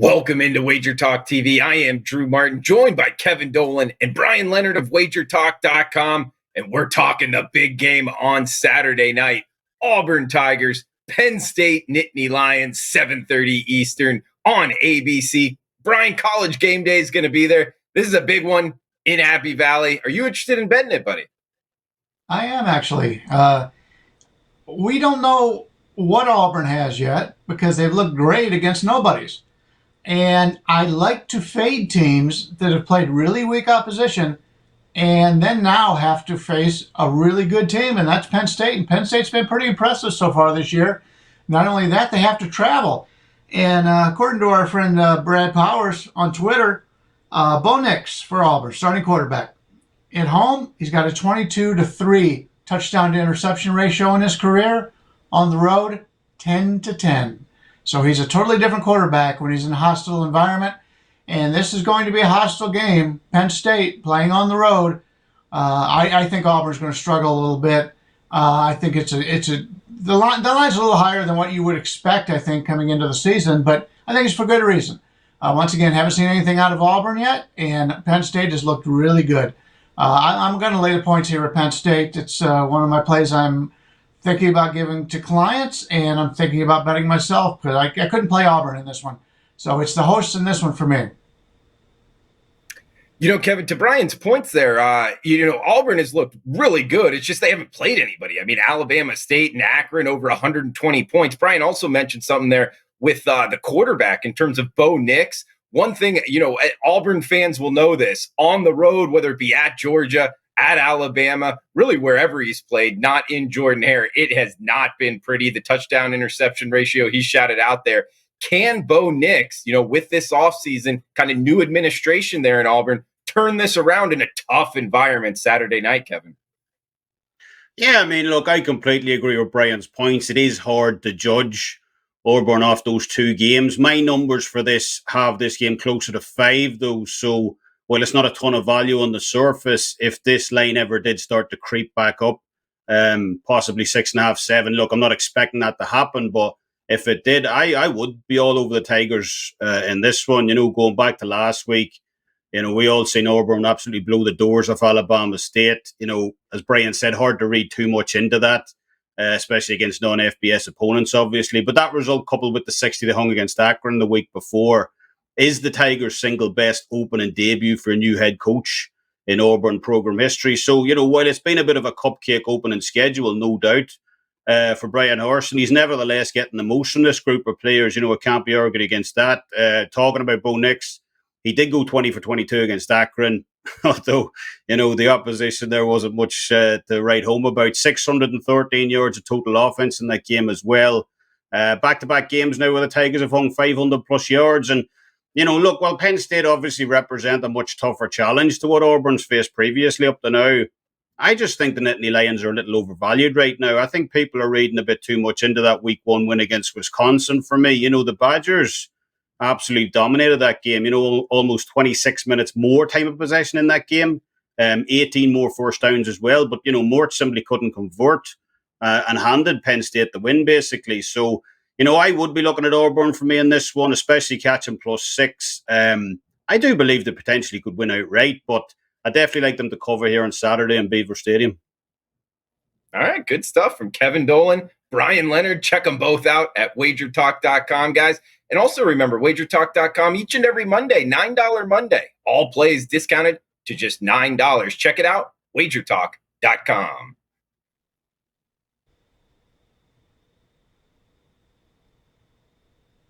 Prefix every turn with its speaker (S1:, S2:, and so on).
S1: Welcome into WagerTalk TV. I am Drew Martin, joined by Kevin Dolan and Brian Leonard of WagerTalk.com, and we're talking the big game on Saturday night. Auburn Tigers, Penn State Nittany Lions, 7:30 Eastern on ABC. Brian, College game day is going to be there. This is a big one in Happy Valley. Are you interested in betting it, buddy?
S2: I am actually. We don't know what Auburn has yet because they've looked great against nobodies. And I like to fade teams that have played really weak opposition and then now have to face a really good team, and that's Penn State. And Penn State's been pretty impressive so far this year. Not only that, they have to travel. And according to our friend Brad Powers on Twitter, Bo Nix for Auburn, starting quarterback. At home, he's got a 22-3 touchdown to interception ratio in his career. On the road, 10-10. So he's a totally different quarterback when he's in a hostile environment. And this is going to be a hostile game. Penn State playing on the road. I think Auburn's going to struggle a little bit. I think the line's a little higher than what you would expect, I think, coming into the season. But I think it's for good reason. Once again, haven't seen anything out of Auburn yet. And Penn State has looked really good. I'm going to lay the points here at Penn State. It's one of my plays I'm thinking about giving to clients, and I'm thinking about betting myself because I couldn't play Auburn in this one. So it's the hosts in this one for me.
S1: You know, Kevin, to Brian's points there, Auburn has looked really good. It's just they haven't played anybody. I mean, Alabama State and Akron over 120 points. Brian also mentioned something there with the quarterback in terms of Bo Nix. One thing, Auburn fans will know this. On the road, whether it be at Georgia, at Alabama, really wherever he's played, not in Jordan-Hare, it has not been pretty. The touchdown interception ratio, he shouted out there. Can Bo Nix, with this offseason, kind of new administration there in Auburn, turn this around in a tough environment Saturday night, Kevin?
S3: Yeah, I mean, look, I completely agree with Brian's points. It is hard to judge Auburn off those two games. My numbers for this have this game closer to 5, though, so well, it's not a ton of value on the surface. If this line ever did start to creep back up, possibly 6.5, 7. Look, I'm not expecting that to happen, but if it did, I would be all over the Tigers in this one. Going back to last week, we all seen Auburn absolutely blow the doors off Alabama State. As Brian said, hard to read too much into that, especially against non-FBS opponents, obviously. But that result, coupled with the 60 they hung against Akron the week before, is the Tigers' single best opening debut for a new head coach in Auburn program history. So, while it's been a bit of a cupcake opening schedule, no doubt, for Brian Horson, he's nevertheless getting the most from this group of players. It can't be argued against that. Talking about Bo Nix, he did go 20 for 22 against Akron, although, the opposition there wasn't much to write home about. 613 yards of total offense in that game as well. Back-to-back games now where the Tigers have hung 500-plus yards. And look, while Penn State obviously represent a much tougher challenge to what Auburn's faced previously up to now, I just think the Nittany Lions are a little overvalued right now. I think people are reading a bit too much into that Week 1 win against Wisconsin for me. The Badgers absolutely dominated that game. Almost 26 minutes more time of possession in that game, 18 more first downs as well. But, Mort simply couldn't convert and handed Penn State the win, basically. So, I would be looking at Auburn for me in this one, especially catching +6. I do believe they potentially could win outright, but I definitely like them to cover here on Saturday in Beaver Stadium.
S1: All right, good stuff from Kevin Dolan, Brian Leonard. Check them both out at WagerTalk.com, guys. And also remember, WagerTalk.com each and every Monday, $9 Monday. All plays discounted to just $9. Check it out, WagerTalk.com.